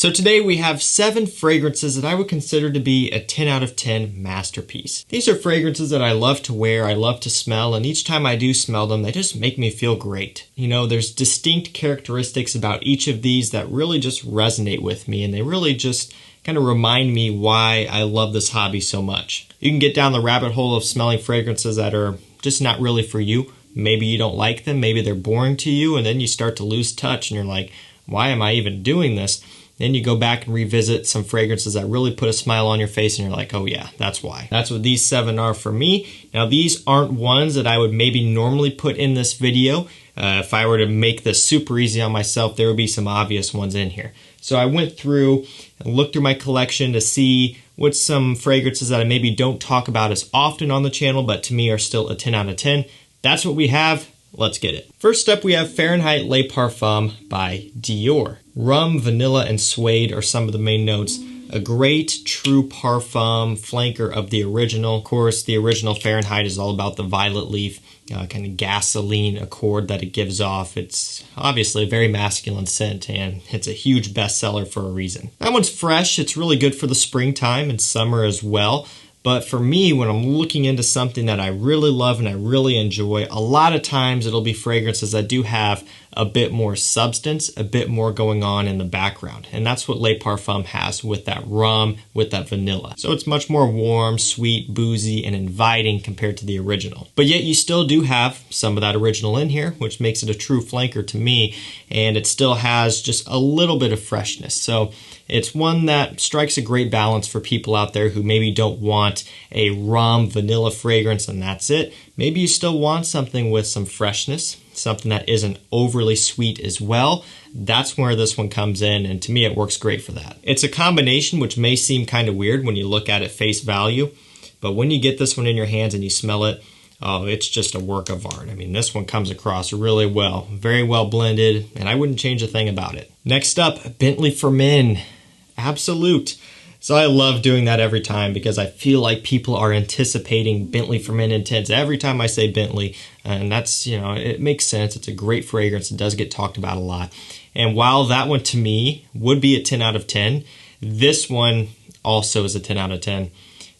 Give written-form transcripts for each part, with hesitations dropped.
So today we have 7 fragrances that I would consider to be a 10 out of 10 masterpiece. These are fragrances that I love to wear, I love to smell, and each time I do smell them, they just make me feel great. You know, there's distinct characteristics about each of these that really just resonate with me, and they really just kind of remind me why I love this hobby so much. You can get down the rabbit hole of smelling fragrances that are just not really for you. Maybe you don't like them, maybe they're boring to you, and then you start to lose touch and you're like, why am I even doing this? Then you go back and revisit some fragrances that really put a smile on your face and you're like, oh yeah, that's why. That's what these 7 are for me. Now these aren't ones that I would maybe normally put in this video. If I were to make this super easy on myself, there would be some obvious ones in here. So I went through and looked through my collection to see what's some fragrances that I maybe don't talk about as often on the channel, but to me are still a 10 out of 10. That's what we have. Let's get it. First up, we have Fahrenheit Le Parfum by Dior. Rum, vanilla, and suede are some of the main notes. A great true parfum flanker of the original. Of course, the original Fahrenheit is all about the violet leaf, kind of gasoline accord that it gives off. It's obviously a very masculine scent, and it's a huge bestseller for a reason. That one's fresh. It's really good for the springtime and summer as well. But for me, when I'm looking into something that I really love and I really enjoy, a lot of times it'll be fragrances that do have a bit more substance, a bit more going on in the background. And that's what Le Parfum has with that rum, with that vanilla. So it's much more warm, sweet, boozy, and inviting compared to the original. But yet you still do have some of that original in here, which makes it a true flanker to me. And it still has just a little bit of freshness. So it's one that strikes a great balance for people out there who maybe don't want a rum vanilla fragrance and that's it. Maybe you still want something with some freshness, something that isn't overly sweet as well. That's where this one comes in, and to me it works great for that. It's a combination which may seem kind of weird when you look at it face value, but when you get this one in your hands and you smell it, oh, it's just a work of art. I mean, this one comes across really well, very well blended, and I wouldn't change a thing about it. Next up, Bentley For Men Absolute. So I love doing that every time because I feel like people are anticipating Bentley For Men Intense every time I say Bentley. And that's, you know, it makes sense. It's a great fragrance. It does get talked about a lot. And while that one to me would be a 10 out of 10, this one also is a 10 out of 10.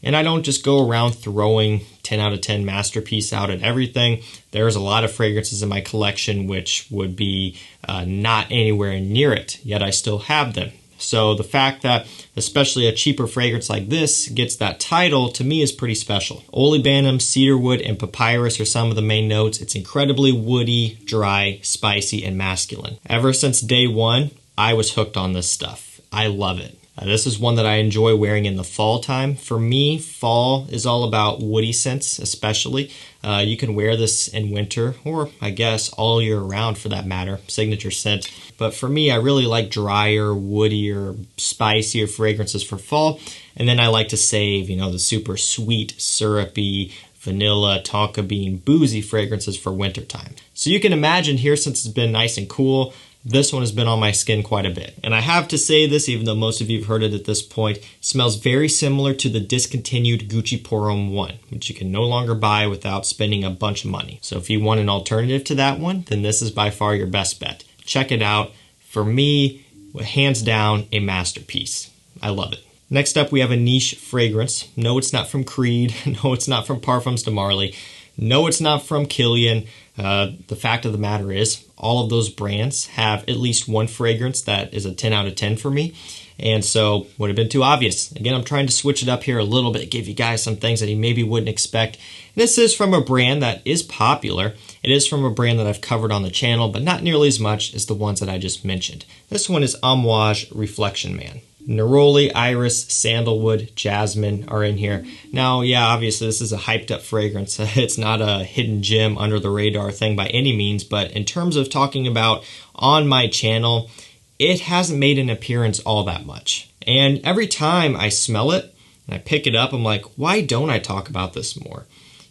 And I don't just go around throwing 10 out of 10 masterpiece out at everything. There's a lot of fragrances in my collection which would be not anywhere near it, yet I still have them. So the fact that especially a cheaper fragrance like this gets that title to me is pretty special. Olibanum, cedarwood, and papyrus are some of the main notes. It's incredibly woody, dry, spicy, and masculine. Ever since day one, I was hooked on this stuff. I love it. This is one that I enjoy wearing in the fall time. For me, fall is all about woody scents, especially. You can wear this in winter, or I guess all year round for that matter, signature scent. But for me, I really like drier, woodier, spicier fragrances for fall. And then I like to save, you know, the super sweet, syrupy, vanilla, tonka bean, boozy fragrances for wintertime. So you can imagine here, since it's been nice and cool, this one has been on my skin quite a bit. And I have to say this, even though most of you have heard it at this point, it smells very similar to the discontinued Gucci Pour Homme 1, which you can no longer buy without spending a bunch of money. So if you want an alternative to that one, then this is by far your best bet. Check it out. For me, hands down, a masterpiece. I love it. Next up, we have a niche fragrance. No, it's not from Creed. No, it's not from Parfums de Marly. No, it's not from Kilian. The fact of the matter is, all of those brands have at least one fragrance that is a 10 out of 10 for me. And so, would have been too obvious. Again, I'm trying to switch it up here a little bit, give you guys some things that you maybe wouldn't expect. This is from a brand that is popular. It is from a brand that I've covered on the channel, but not nearly as much as the ones that I just mentioned. This one is Amouage Reflection Man. Neroli, iris, sandalwood, jasmine are in here. Now, yeah, obviously this is a hyped up fragrance. It's not a hidden gem under the radar thing by any means, but in terms of talking about on my channel, it hasn't made an appearance all that much. And every time I smell it and I pick it up, I'm like, why don't I talk about this more?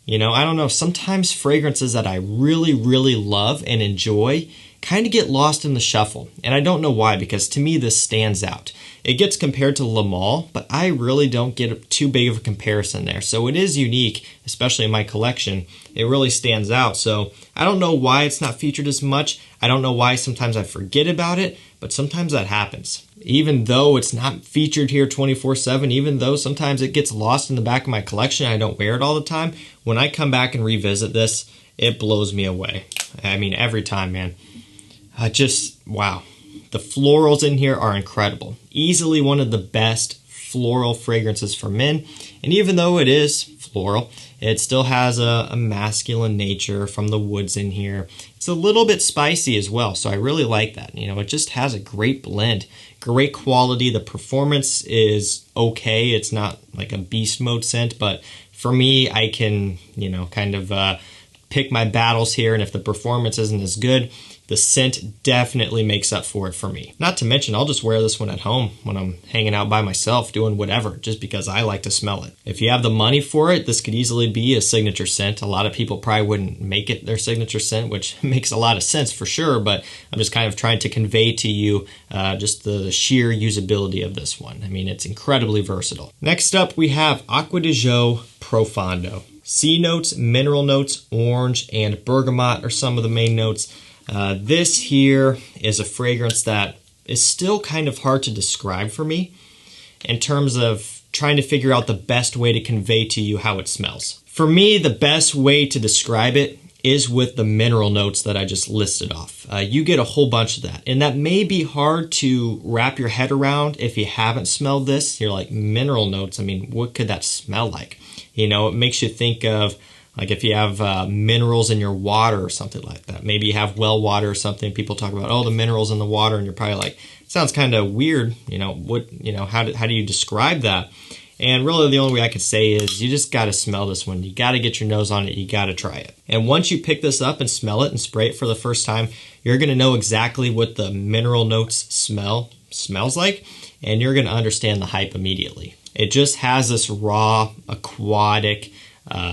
You know, I don't know, sometimes fragrances that I really, really love and enjoy kind of get lost in the shuffle. And I don't know why, because to me this stands out. It gets compared to L'Homme, but I really don't get too big of a comparison there. So it is unique, especially in my collection. It really stands out. So I don't know why it's not featured as much. I don't know why sometimes I forget about it, but sometimes that happens. Even though it's not featured here 24/7, even though sometimes it gets lost in the back of my collection, I don't wear it all the time, when I come back and revisit this, it blows me away. I mean, every time, man. Wow. The florals in here are incredible. Easily one of the best floral fragrances for men. And even though it is floral, it still has a masculine nature from the woods in here. It's a little bit spicy as well, so I really like that. You know, it just has a great blend, great quality. The performance is okay. It's not like a beast mode scent, but for me, I can, you know, kind of pick my battles here, and if the performance isn't as good, the scent definitely makes up for it for me. Not to mention, I'll just wear this one at home when I'm hanging out by myself doing whatever, just because I like to smell it. If you have the money for it, this could easily be a signature scent. A lot of people probably wouldn't make it their signature scent, which makes a lot of sense for sure, but I'm just kind of trying to convey to you just the sheer usability of this one. I mean, it's incredibly versatile. Next up, we have Acqua Di Gio Profondo. Sea notes, mineral notes, orange, and bergamot are some of the main notes. This here is a fragrance that is still kind of hard to describe for me in terms of trying to figure out the best way to convey to you how it smells. For me, the best way to describe it is with the mineral notes that I just listed off. You get a whole bunch of that, and that may be hard to wrap your head around if you haven't smelled this. You're like, mineral notes, I mean, what could that smell like? You know, it makes you think of like if you have minerals in your water or something like that. Maybe you have well water or something. People talk about, oh, the minerals in the water, and you're probably like, sounds kind of weird. You know, how do you describe that? And really the only way I could say is you just got to smell this one. You got to get your nose on it. You got to try it. And once you pick this up and smell it and spray it for the first time, you're going to know exactly what the mineral notes smells like, and you're going to understand the hype immediately. It just has this raw, aquatic,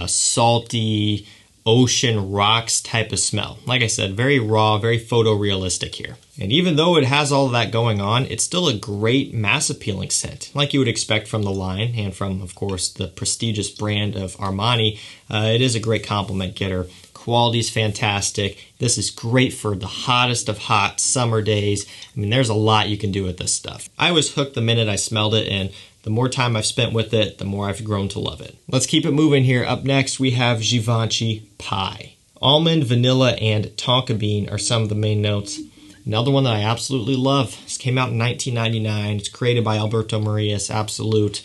salty, ocean rocks type of smell. Like I said, very raw, very photorealistic here. And even though it has all of that going on, it's still a great mass appealing scent, like you would expect from the line and from, of course, the prestigious brand of Armani. It is a great compliment getter. Quality's fantastic. This is great for the hottest of hot summer days. I mean, there's a lot you can do with this stuff. I was hooked the minute I smelled it, and the more time I've spent with it, the more I've grown to love it. Let's keep it moving here. Up next, we have Givenchy Pi. Almond, vanilla, and tonka bean are some of the main notes. Another one that I absolutely love. This came out in 1999. It's created by Alberto Marias, Absolute.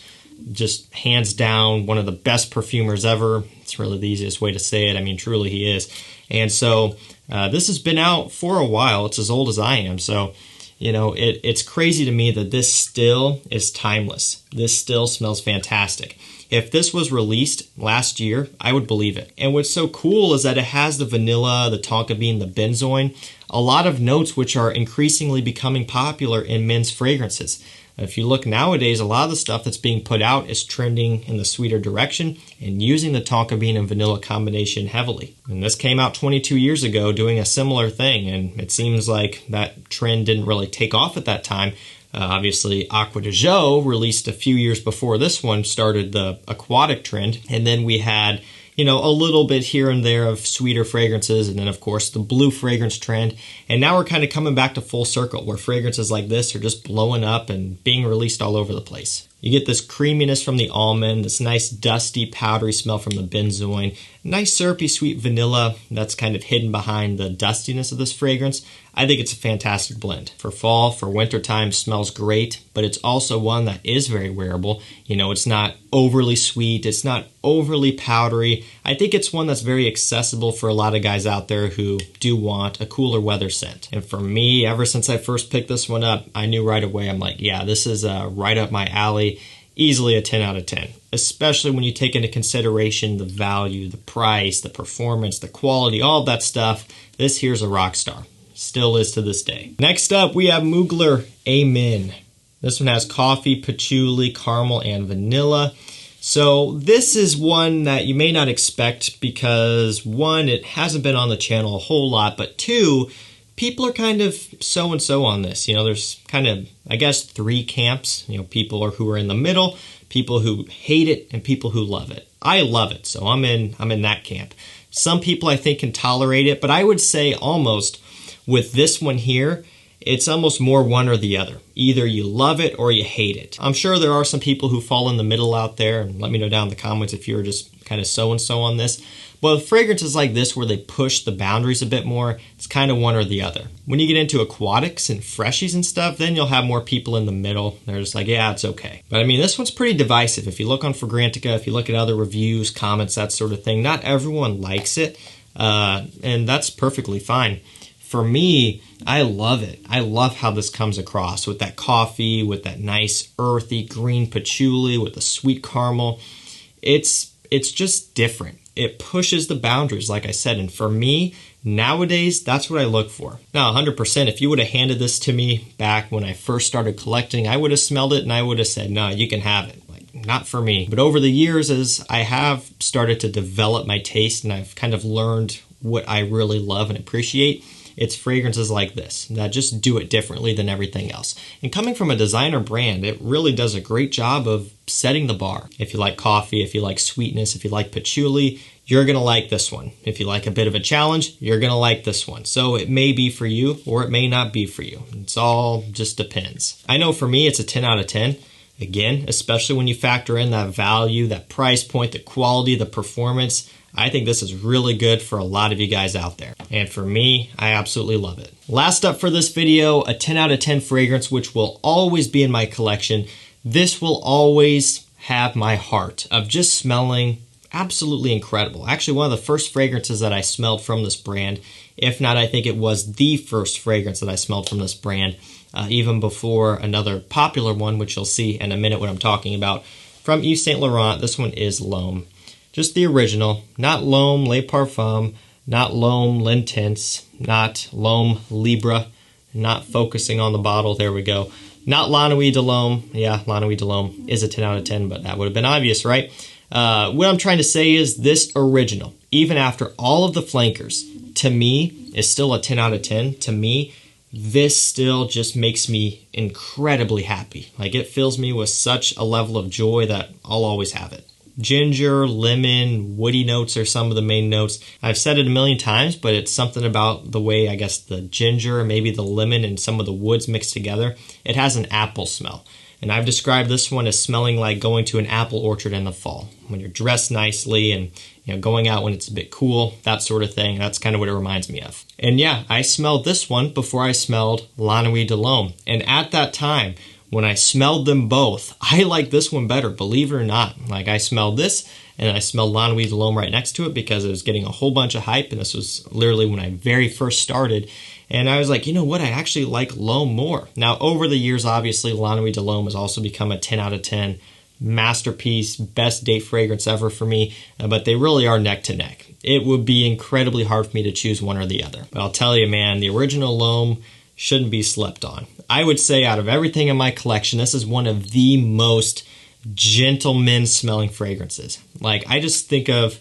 Just hands down, one of the best perfumers ever. It's really the easiest way to say it. I mean, truly he is. And so this has been out for a while. It's as old as I am. So, you know, it's crazy to me that this still is timeless. This still smells fantastic. If this was released last year, I would believe it. And what's so cool is that it has the vanilla, the tonka bean, the benzoin, a lot of notes which are increasingly becoming popular in men's fragrances. If you look nowadays, a lot of the stuff that's being put out is trending in the sweeter direction and using the tonka bean and vanilla combination heavily. And this came out 22 years ago doing a similar thing, and it seems like that trend didn't really take off at that time. Obviously, Acqua Di Gio released a few years before this one started the aquatic trend, and then we had, you know, a little bit here and there of sweeter fragrances, and then of course the blue fragrance trend. And now we're kind of coming back to full circle where fragrances like this are just blowing up and being released all over the place. You get this creaminess from the almond, this nice dusty, powdery smell from the benzoin, nice syrupy sweet vanilla that's kind of hidden behind the dustiness of this fragrance. I think it's a fantastic blend. For fall, for winter time, smells great, but it's also one that is very wearable. You know, it's not overly sweet, it's not overly powdery. I think it's one that's very accessible for a lot of guys out there who do want a cooler weather scent. And for me, ever since I first picked this one up, I knew right away, I'm like, yeah, this is right up my alley. Easily a 10 out of 10, especially when you take into consideration the value, the price, the performance, the quality, all of that stuff. This here's a rock star. Still is to this day. Next up, we have Mugler A Men. This one has coffee, patchouli, caramel, and vanilla. So this is one that you may not expect because one, it hasn't been on the channel a whole lot, but two, people are kind of so-and-so on this. You know, there's kind of, I guess, three camps. You know, people who are in the middle, people who hate it, and people who love it. I love it, so I'm in that camp. Some people I think can tolerate it, but I would say almost with this one here, It's almost more one or the other. Either you love it or you hate it. I'm sure there are some people who fall in the middle out there, and let me know down in the comments if you're just kind of so-and-so on this. But with fragrances like this where they push the boundaries a bit more, it's kind of one or the other. When you get into aquatics and freshies and stuff, then you'll have more people in the middle. They're just like, yeah, it's okay. But I mean, this one's pretty divisive. If you look on Fragrantica, if you look at other reviews, comments, that sort of thing, not everyone likes it, and that's perfectly fine. For me, I love it. I love how this comes across with that coffee, with that nice earthy green patchouli, with the sweet caramel. It's just different. It pushes the boundaries, like I said, and for me, nowadays, that's what I look for. Now, 100%, if you would have handed this to me back when I first started collecting, I would have smelled it and I would have said, no, you can have it. Like, not for me. But over the years, as I have started to develop my taste and I've kind of learned what I really love and appreciate, it's fragrances like this that just do it differently than everything else. And coming from a designer brand, it really does a great job of setting the bar. If you like coffee, if you like sweetness, if you like patchouli, you're gonna like this one. If you like a bit of a challenge, you're gonna like this one. So it may be for you or it may not be for you. It's all just depends. I know for me, it's a 10 out of 10. Again, especially when you factor in that value, that price point, the quality, the performance. I think this is really good for a lot of you guys out there. And for me, I absolutely love it. Last up for this video, a 10 out of 10 fragrance, which will always be in my collection. This will always have my heart of just smelling absolutely incredible. Actually, one of the first fragrances that I smelled from this brand, if not, I think it was the first fragrance that I smelled from this brand, even before another popular one, which you'll see in a minute what I'm talking about. From Yves Saint Laurent, this one is L'Homme. Just the original, not L'Homme Le Parfum, not L'Homme L'Intense, not L'Homme Libre, not focusing on the bottle, there we go. Not La Nuit de L'Homme. Yeah, La Nuit de L'Homme is a 10 out of 10, but that would have been obvious, right? What I'm trying to say is this original, even after all of the flankers, to me, is still a 10 out of 10. To me, this still just makes me incredibly happy. Like, it fills me with such a level of joy that I'll always have it. Ginger, lemon, woody notes are some of the main notes. I've said it a million times, but it's something about the way, I guess, the ginger, maybe the lemon and some of the woods mixed together. It has an apple smell. And I've described this one as smelling like going to an apple orchard in the fall. When you're dressed nicely and going out when it's a bit cool, that sort of thing. That's kind of what it reminds me of. And yeah, I smelled this one before I smelled La Nuit de L'Homme. And at that time, when I smelled them both, I like this one better, believe it or not. Like, I smelled this and I smelled La Nuit de L'Homme right next to it because it was getting a whole bunch of hype, and this was literally when I very first started. And I was like, you know what, I actually like L'Homme more. Now, over the years, obviously, La Nuit de L'Homme has also become a 10 out of 10 masterpiece, best date fragrance ever for me, but they really are neck to neck. It would be incredibly hard for me to choose one or the other. But I'll tell you, man, the original L'Homme shouldn't be slept on. I would say out of everything in my collection, this is one of the most gentleman smelling fragrances. Like, I just think of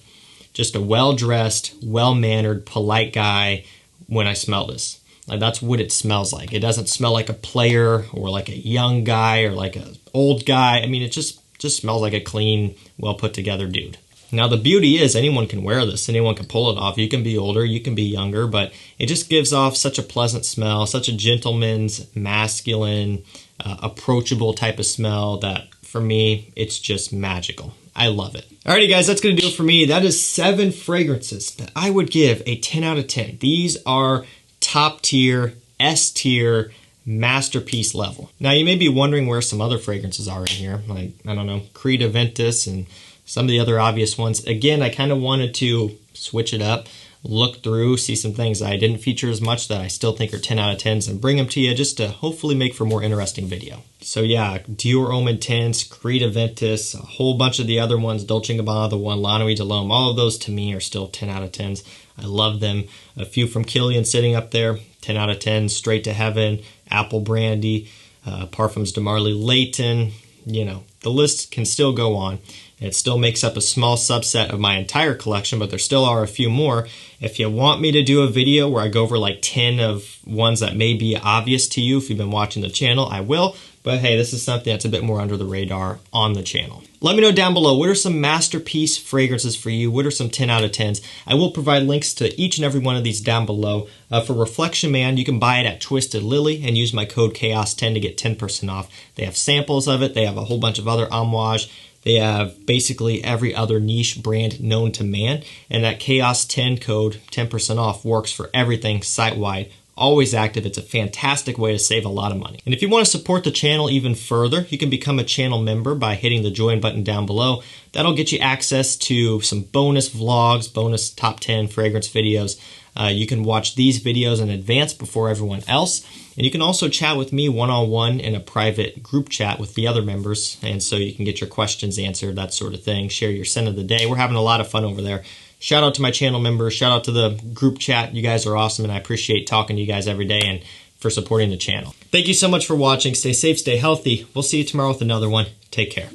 just a well-dressed, well-mannered, polite guy when I smell this. Like, that's what it smells like. It doesn't smell like a player or like a young guy or like an old guy. I mean, it just smells like a clean, well put together dude. Now, the beauty is anyone can wear this. Anyone can pull it off. You can be older, you can be younger, but it just gives off such a pleasant smell, such a gentleman's, masculine, approachable type of smell that for me, it's just magical. I love it. Alrighty guys, that's going to do it for me. That is 7 fragrances that I would give a 10 out of 10. These are top tier, S tier, masterpiece level. Now, you may be wondering where some other fragrances are in here. Like, I don't know, Creed Aventus and some of the other obvious ones. Again, I kind of wanted to switch it up, look through, see some things that I didn't feature as much that I still think are 10 out of 10s and bring them to you just to hopefully make for a more interesting video. So yeah, Dior Homme Intense, Creed Aventus, a whole bunch of the other ones, Dolce & Gabbana, the one, La Nuit de L'Homme, all of those to me are still 10 out of 10s. I love them. A few from Kilian sitting up there, 10 out of 10, Straight to Heaven, Apple Brandy, Parfums de Marly Layton, you know, the list can still go on. It still makes up a small subset of my entire collection, but there still are a few more. If you want me to do a video where I go over like 10 of ones that may be obvious to you if you've been watching the channel, I will. But hey, this is something that's a bit more under the radar on the channel. Let me know down below, what are some masterpiece fragrances for you? What are some 10 out of 10s? I will provide links to each and every one of these down below. For Reflection Man, you can buy it at Twisted Lily and use my code CHAOS10 to get 10% off. They have samples of it. They have a whole bunch of other Amouage. They have basically every other niche brand known to man. And that CHAOS10 code, 10% off, works for everything site-wide. Always active. It's a fantastic way to save a lot of money. And if you want to support the channel even further, you can become a channel member by hitting the join button down below. That'll get you access to some bonus vlogs, bonus top 10 fragrance videos. You can watch these videos in advance before everyone else. And you can also chat with me one-on-one in a private group chat with the other members. And so you can get your questions answered, that sort of thing. Share your scent of the day. We're having a lot of fun over there. Shout out to my channel members. Shout out to the group chat. You guys are awesome, and I appreciate talking to you guys every day and for supporting the channel. Thank you so much for watching. Stay safe, stay healthy. We'll see you tomorrow with another one. Take care.